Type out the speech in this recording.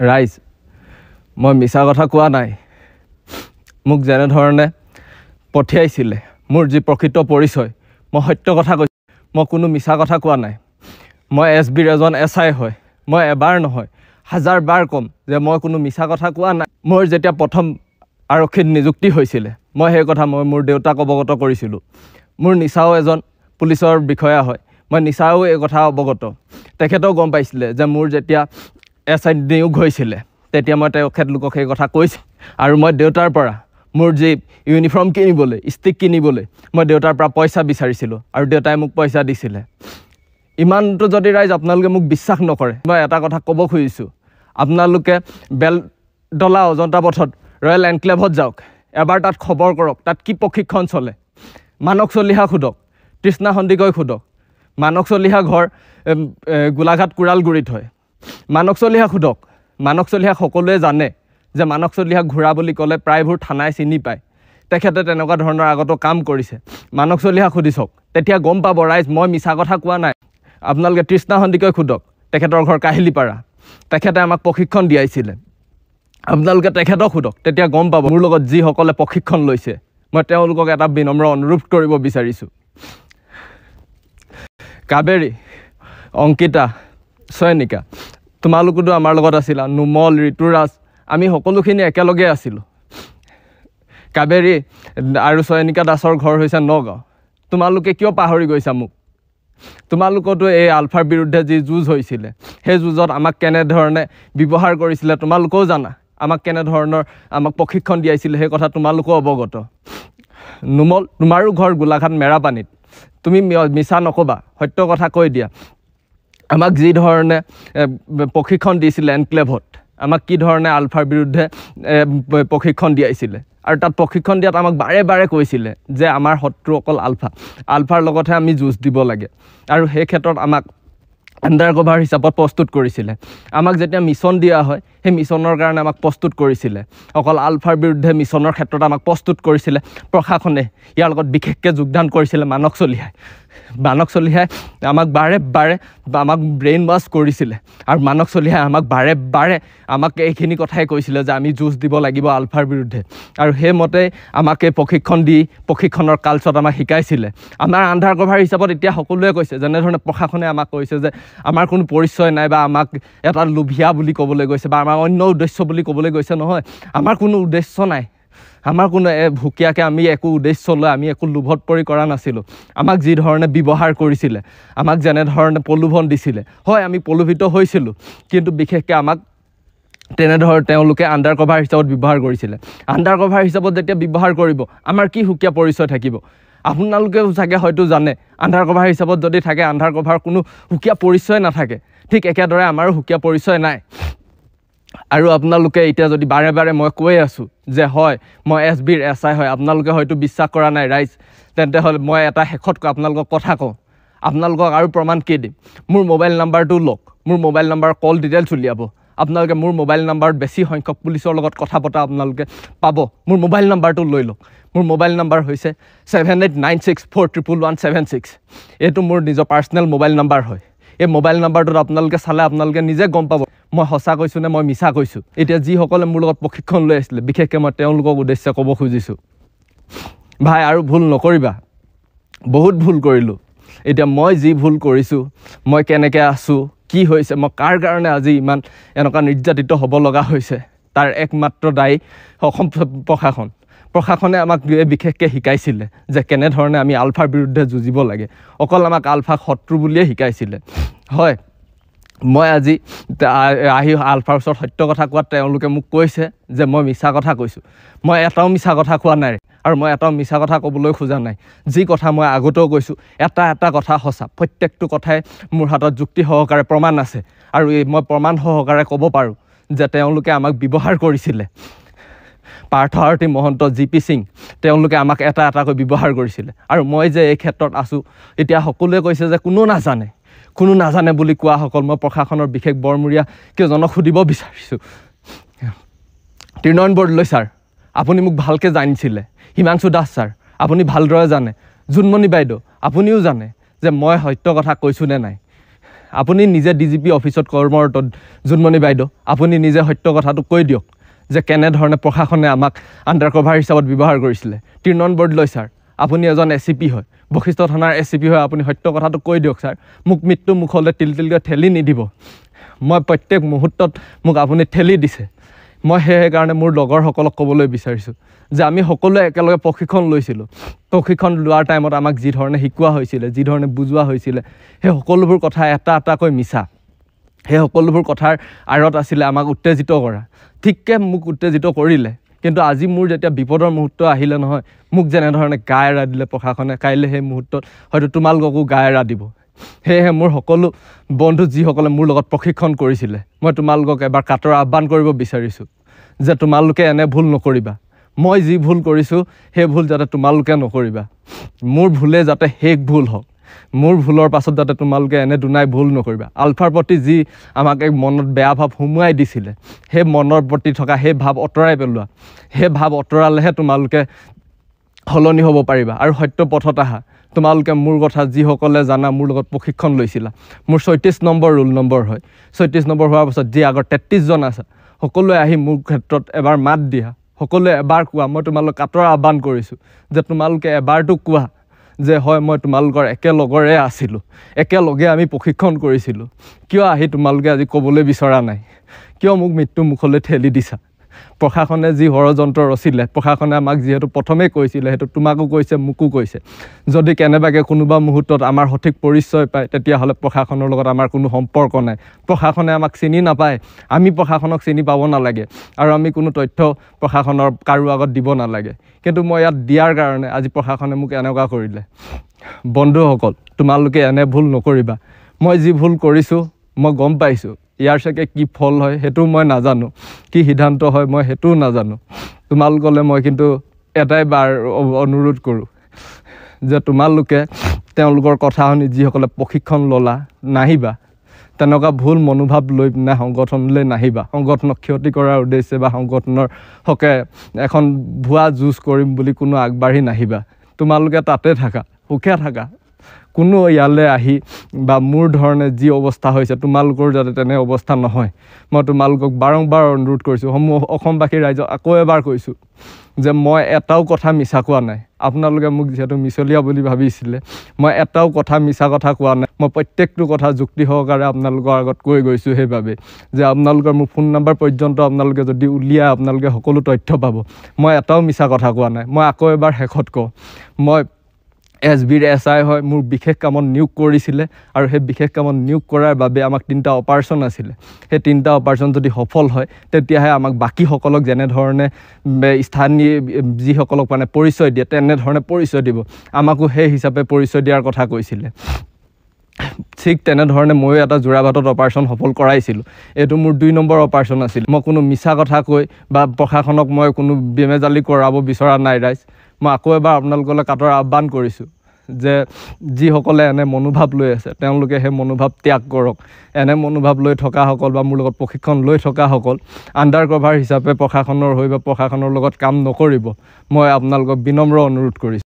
ৰাইজ মই মিছা কথা কোৱা নাই মোক যেনে ধৰণে পঠিয়াইছিলে মোৰ যি প্ৰকৃত পৰিচয় মই সত্য কথা কৈছোঁ মই কোনো মিছা কথা কোৱা নাই মই এছবিৰ এজন এছআই হয় মই এবাৰ নহয় হাজাৰ বাৰ কম যে মই কোনো মিছা কথা কোৱা নাই মোৰ যেতিয়া প্ৰথম আৰক্ষীত নিযুক্তি হৈছিলে মই সেই কথা মই মোৰ দেউতাক অৱগত কৰিছিলোঁ মোৰ নিচাও এজন পুলিচৰ বিষয়া হয় মই নিচাও এই কথা অৱগত তেখেতেও গম পাইছিলে যে মোৰ যেতিয়া এছআই নিয়োগ হৈছিলে তেতিয়া মই তেখেতলোকক সেই কথা কৈছোঁ আৰু মই দেউতাৰ পৰা মোৰ যি ইউনিফৰ্ম কিনিবলৈ ষ্টিক কিনিবলৈ মই দেউতাৰ পৰা পইচা বিচাৰিছিলোঁ আৰু দেউতাই মোক পইচা দিছিলে ইমানটো যদি ৰাইজ আপোনালোকে মোক বিশ্বাস নকৰে মই এটা কথা ক'ব খুজিছোঁ আপোনালোকে বেলতলা অজন্তা পথত ৰয়েল এনক্লেভত যাওক এবাৰ তাত খবৰ কৰক তাত কি প্ৰশিক্ষণ চলে মানক চলিহা সোধক তৃষ্ণা সন্দিকৈ সোধক মানক চলিহা ঘৰ গোলাঘাট কুৰালগুৰিত হয় মানক চলিহা সোধক মানক চলিহা সকলোৱে জানে যে মানক চলিহা ঘূৰা বুলি ক'লে প্ৰায়বোৰ থানাই চিনি পায় তেখেতে তেনেকুৱা ধৰণৰ আগতো কাম কৰিছে মানক চলিহা সুধি চাওক তেতিয়া গম পাব ৰাইজ মই মিছা কথা কোৱা নাই আপোনালোকে তৃষ্ণা সন্দিকৈ সোধক তেখেতৰ ঘৰ কাহিলীপাৰা তেখেতে আমাক প্ৰশিক্ষণ দিয়াইছিলে আপোনালোকে তেখেতক সোধক তেতিয়া গম পাব মোৰ লগত যিসকলে প্ৰশিক্ষণ লৈছে মই তেওঁলোকক এটা বিনম্ৰ অনুৰোধ কৰিব বিচাৰিছোঁ কাবেৰী অংকিতা চয়নিকা তোমালোকোতো আমাৰ লগত আছিলা নুমল ঋতুৰাজ আমি সকলোখিনি একেলগে আছিলোঁ কাবেৰী আৰু চয়নিকা দাসৰ ঘৰ হৈছে নগাঁও তোমালোকে কিয় পাহৰি গৈছা মোক তোমালোকতো এই আলফাৰ বিৰুদ্ধে যি যুঁজ হৈছিলে সেই যুঁজত আমাক কেনেধৰণে ব্যৱহাৰ কৰিছিলে তোমালোকেও জানা আমাক কেনেধৰণৰ আমাক প্ৰশিক্ষণ দিয়াইছিলে সেই কথা তোমালোকেও অৱগত নুমল তোমাৰো ঘৰ গোলাঘাট মেৰাপানীত তুমি মিছা নক'বা সত্য কথা কৈ দিয়া আমাক যি ধৰণে প্ৰশিক্ষণ দিছিলে এনক্লেভত আমাক কি ধৰণে আলফাৰ বিৰুদ্ধে প্ৰশিক্ষণ দিয়াইছিলে আৰু তাত প্ৰশিক্ষণ দিয়াত আমাক বাৰে বাৰে কৈছিলে যে আমাৰ শত্ৰু অকল আলফাৰ লগতহে আমি যুঁজ দিব লাগে আৰু সেই ক্ষেত্ৰত আমাক আণ্ডাৰ কভাৰ হিচাপত প্ৰস্তুত কৰিছিলে আমাক যেতিয়া মিছন দিয়া হয় সেই মিছনৰ কাৰণে আমাক প্ৰস্তুত কৰিছিলে অকল আলফাৰ বিৰুদ্ধে মিছনৰ ক্ষেত্ৰত আমাক প্ৰস্তুত কৰিছিলে প্ৰশাসনে ইয়াৰ লগত বিশেষকৈ যোগদান কৰিছিলে মানক চলিহাই আমাক বাৰে বাৰে আমাক ব্ৰেইন ৱাছ কৰিছিলে আৰু মানক চলিহাই আমাক বাৰে বাৰে আমাক এইখিনি কথাই কৈছিলে যে আমি যুঁজ দিব লাগিব আলফাৰ বিৰুদ্ধে আৰু সেইমতেই আমাক এই প্ৰশিক্ষণৰ কালচত আমাক শিকাইছিলে আমাৰ আণ্ডাৰ কভাৰ হিচাপত এতিয়া সকলোৱে কৈছে যেনেধৰণে প্ৰশাসনে আমাক কৈছে যে আমাৰ কোনো পৰিচয় নাই বা আমাক এটা লোভিয়া বুলি ক'বলৈ গৈছে বা আমাৰ অন্য উদ্দেশ্য বুলি ক'বলৈ গৈছে নহয় আমাৰ কোনো উদ্দেশ্য নাই আমাৰ কোনো ভুকীয়াকৈ আমি একো উদ্দেশ্য লৈ আমি একো লোভত পৰি কৰা নাছিলোঁ আমাক যি ধৰণে ব্যৱহাৰ কৰিছিলে আমাক যেনেধৰণে প্ৰলোভন দিছিলে হয় আমি প্ৰলোভিত হৈছিলোঁ কিন্তু বিশেষকৈ আমাক তেনেধৰণে তেওঁলোকে আণ্ডাৰ কভাৰ হিচাপত ব্যৱহাৰ কৰিছিলে আণ্ডাৰ কভাৰ হিচাপত যেতিয়া ব্যৱহাৰ কৰিব আমাৰ কি সুকীয়া পৰিচয় থাকিব আপোনালোকেও চাগে হয়তো জানে আণ্ডাৰ কভাৰ হিচাপত যদি থাকে আণ্ডাৰ কভাৰ কোনো সুকীয়া পৰিচয় নাথাকে ঠিক একেদৰে আমাৰো সুকীয়া পৰিচয় নাই আৰু আপোনালোকে এতিয়া যদি বাৰে বাৰে মই কৈ আছোঁ যে হয় মই এছবিৰ এছআই হয় আপোনালোকে হয়তো বিশ্বাস কৰা নাই ৰাইজ তেন্তে হ'লে মই এটা শেষত আপোনালোকক কথা কওঁ আপোনালোকক আৰু প্ৰমাণ কি দিম মোৰ মোবাইল নাম্বাৰটো লওক মোৰ মোবাইল নাম্বাৰ কল ডিটেইলছ উলিয়াব আপোনালোকে মোৰ মোবাইল নাম্বাৰত বেছি সংখ্যক পুলিচৰ লগত কথা পতা আপোনালোকে পাব মোৰ মোবাইল নাম্বাৰটো লৈ লওক মোৰ মোবাইল নাম্বাৰ হৈছে 7896411176 এইটো মোৰ নিজৰ পাৰ্চনেল মোবাইল নাম্বাৰ হয় এই মোবাইল নাম্বাৰটোত আপোনালোকে চালে আপোনালোকে নিজে গম পাব মই সঁচা কৈছোঁ নে মই মিছা কৈছোঁ এতিয়া যিসকলে মোৰ লগত প্ৰশিক্ষণ লৈ আছিলে বিশেষকৈ মই তেওঁলোকক উদ্দেশ্যে ক'ব খুজিছোঁ ভাই আৰু ভুল নকৰিবা বহুত ভুল কৰিলোঁ এতিয়া মই যি ভুল কৰিছোঁ মই কেনেকৈ আছোঁ কি হৈছে মই কাৰ কাৰণে আজি ইমান এনেকুৱা নিৰ্যাতিত হ'ব লগা হৈছে তাৰ একমাত্ৰ দায়ী অসম প্ৰশাসনে আমাক বিশেষকৈ শিকাইছিলে যে কেনেধৰণে আমি আলফাৰ বিৰুদ্ধে যুঁজিব লাগে অকল আমাক আলফাক শত্ৰু বুলিয়ে শিকাইছিলে হয় মই আজি আহি আলফাৰ ওচৰত সত্য কথা কোৱাত তেওঁলোকে মোক কৈছে যে মই মিছা কথা কৈছোঁ মই এটাও মিছা কথা কোৱা নাই আৰু মই এটাও মিছা কথা ক'বলৈ খোজা নাই যি কথা মই আগতেও কৈছোঁ এটা কথা সঁচা প্ৰত্যেকটো কথাই মোৰ হাতত যুক্তি সহকাৰে প্ৰমাণ আছে আৰু মই প্ৰমাণ সহকাৰে ক'ব পাৰোঁ যে তেওঁলোকে আমাক ব্যৱহাৰ কৰিছিলে পাৰ্থসাৰথী মহন্ত GP সিং তেওঁলোকে আমাক এটাকৈ ব্যৱহাৰ কৰিছিলে আৰু মই যে এই ক্ষেত্ৰত আছোঁ এতিয়া সকলোৱে কৈছে যে কোনো নাজানে বুলি কোৱাসকল মই প্ৰশাসনৰ বিশেষ বৰমূৰীয়া কেইজনক সুধিব বিচাৰিছোঁ তৃণয়ন বৰদলৈ ছাৰ আপুনি মোক ভালকৈ জানিছিলে হিমাংশু দাস ছাৰ আপুনি ভালদৰে জানে জোনমণি বাইদেউ আপুনিও জানে যে মই সত্য কথা কৈছোঁ নে নাই আপুনি নিজে DGP অফিচত কৰ্মৰত জোনমণি বাইদেউ আপুনি নিজে সত্য কথাটো কৈ দিয়ক যে কেনেধৰণে প্ৰশাসনে আমাক আণ্ডাৰ কভাৰ হিচাপত ব্যৱহাৰ কৰিছিলে 3 নং বৰদলৈ ছাৰ আপুনি এজন SCP হয় বশিষ্ঠ থানাৰ SCP হয় আপুনি সত্য কথাটো কৈ দিয়ক ছাৰ মোক মৃত্যু মুখলৈ তিলতিলকৈ ঠেলি নিদিব মই প্ৰত্যেক মুহূৰ্তত মোক আপুনি ঠেলি দিছে মই সেইকাৰণে মোৰ লগৰসকলক ক'বলৈ বিচাৰিছোঁ যে আমি সকলোৱে একেলগে প্ৰশিক্ষণ লৈছিলোঁ প্ৰশিক্ষণ লোৱাৰ টাইমত আমাক যি ধৰণে শিকোৱা হৈছিলে যি ধৰণে বুজোৱা হৈছিলে সেই সকলোবোৰ কথা এটা এটাকৈ মিছা সেই সকলোবোৰ কথাৰ আঁৰত আছিলে আমাক উত্তেজিত কৰা ঠিককৈ মোক উত্তেজিত কৰিলে কিন্তু আজি মোৰ যেতিয়া বিপদৰ মুহূৰ্ত আহিলে নহয় মোক যেনেধৰণে গা এৰা দিলে প্ৰশাসনে কাইলৈ সেই মুহূৰ্তত হয়তো তোমালোককো গা এৰা দিব সেয়েহে মোৰ সকলো বন্ধু যিসকলে মোৰ লগত প্ৰশিক্ষণ কৰিছিলে মই তোমালোকক এবাৰ কাটৰ আহ্বান কৰিব বিচাৰিছোঁ যে তোমালোকে এনে ভুল নকৰিবা মই যি ভুল কৰিছোঁ সেই ভুল যাতে তোমালোকে নকৰিবা মোৰ ভুলে যাতে শেষ ভুল হওক মোৰ ভুলৰ পাছত যাতে তোমালোকে এনে দুনাই ভুল নকৰিবা আলফাৰ প্ৰতি যি আমাক এক মনত বেয়া ভাৱ সোমোৱাই দিছিলে সেই মনৰ প্ৰতি থকা সেই ভাৱ আঁতৰাই পেলোৱা সেই ভাৱ আঁতৰালেহে তোমালোকে সলনি হ'ব পাৰিবা আৰু সত্য পথত আহা তোমালোকে মোৰ কথা যিসকলে জানা মোৰ লগত প্ৰশিক্ষণ লৈছিলা মোৰ 36 নম্বৰ ৰোল নম্বৰ হয় 36 নম্বৰ হোৱাৰ পাছত যি আগৰ 33 জন আছে সকলোৱে আহি মোৰ ক্ষেত্ৰত এবাৰ মাত দিয়া সকলোৱে এবাৰ কোৱা মই তোমালোক কাটৰ আহ্বান কৰিছোঁ যে তোমালোকে এবাৰটো কোৱা যে হয় মই তোমালোকৰ একেলগৰে আছিলোঁ একেলগে আমি প্ৰশিক্ষণ কৰিছিলোঁ কিয় আহি তোমালোকে আজি ক'বলৈ বিচৰা নাই কিয় মোক মৃত্যু মুখলৈ ঠেলি দিছা প্ৰশাসনে যি ষড়যন্ত্ৰ ৰচিলে প্ৰশাসনে আমাক যিহেতু প্ৰথমেই কৈছিলে সেইটো তোমাকো কৈছে মোকো কৈছে যদি কেনেবাকৈ কোনোবা মুহূৰ্তত আমাৰ সঠিক পৰিচয় পায় তেতিয়াহ'লে প্ৰশাসনৰ লগত আমাৰ কোনো সম্পৰ্ক নাই প্ৰশাসনে আমাক চিনি নাপায় আমি প্ৰশাসনক চিনি পাব নালাগে আৰু আমি কোনো তথ্য প্ৰশাসনৰ কাৰো আগত দিব নালাগে কিন্তু মই ইয়াত দিয়াৰ কাৰণে আজি প্ৰশাসনে মোক এনেকুৱা কৰিলে বন্ধুসকল তোমালোকে এনে ভুল নকৰিবা মই যি ভুল কৰিছোঁ মই গম পাইছোঁ ইয়াৰ চাগে কি ফল হয় সেইটো মই নাজানো কি সিদ্ধান্ত হয় মই সেইটোও নাজানো তোমালোকলৈ মই কিন্তু এটাই বাৰ অনুৰোধ কৰোঁ যে তোমালোকে তেওঁলোকৰ কথা শুনি যিসকলে প্ৰশিক্ষণ ল'লা নাহিবা তেনেকুৱা ভুল মনোভাৱ লৈ পিনে সংগঠনলৈ নাহিবা সংগঠনক ক্ষতি কৰাৰ উদ্দেশ্যে বা সংগঠনৰ হকে এখন ভুৱা যুঁজ কৰিম বুলি কোনো আগবাঢ়ি নাহিবা তোমালোকে তাতে থাকা সুখে থাকা কোনো ইয়ালৈ আহি বা মোৰ ধৰণে যি অৱস্থা হৈছে তোমালোকৰ যাতে তেনে অৱস্থা নহয় মই তোমালোকক বাৰম্বাৰ অনুৰোধ কৰিছোঁ অসমবাসী ৰাইজক আকৌ এবাৰ কৈছোঁ যে মই এটাও কথা মিছা কোৱা নাই আপোনালোকে মোক যিহেতু মিছলীয়া বুলি ভাবিছিলে মই এটাও কথা মিছা কথা কোৱা নাই মই প্ৰত্যেকটো কথা যুক্তি সহকাৰে আপোনালোকৰ আগত কৈ গৈছোঁ সেইবাবে যে আপোনালোকৰ মোৰ ফোন নম্বৰ পৰ্যন্ত আপোনালোকে যদি উলিয়াই আপোনালোকে সকলো তথ্য পাব মই এটাও মিছা কথা কোৱা নাই মই আকৌ এবাৰ শেষত কওঁ মই SBৰ SI হয় মোৰ বিশেষ কামত নিয়োগ কৰিছিলে আৰু সেই বিশেষ কামত নিয়োগ কৰাৰ বাবে আমাক 3টা অপাৰেশ্যন আছিলে সেই 3টা অপাৰেশ্যন যদি সফল হয় তেতিয়াহে আমাক বাকীসকলক যেনেধৰণে স্থানীয় যিসকলক মানে পৰিচয় দিয়ে তেনেধৰণে পৰিচয় দিব আমাকো সেই হিচাপে পৰিচয় দিয়াৰ কথা কৈছিলে ঠিক তেনেধৰণে ময়ো এটা যোৰাবাটত অপাৰেশ্যন সফল কৰাইছিলোঁ এইটো মোৰ 2 নম্বৰ অপাৰেশ্যন আছিল মই কোনো মিছা কথা কৈ বা প্ৰশাসনক মই কোনো বেমেজালি কৰাব বিচৰা নাই ৰাইজ মই আকৌ এবাৰ আপোনালোকলৈ কাটৰ আহ্বান কৰিছোঁ যে যিসকলে এনে মনোভাৱ লৈ আছে তেওঁলোকে সেই মনোভাৱ ত্যাগ কৰক এনে মনোভাৱ লৈ থকাসকল বা মোৰ লগত প্ৰশিক্ষণ লৈ থকাসকল আণ্ডাৰ কভাৰ হিচাপে প্ৰশাসনৰ হৈ বা প্ৰশাসনৰ লগত কাম নকৰিব মই আপোনালোকক বিনম্ৰ অনুৰোধ কৰিছোঁ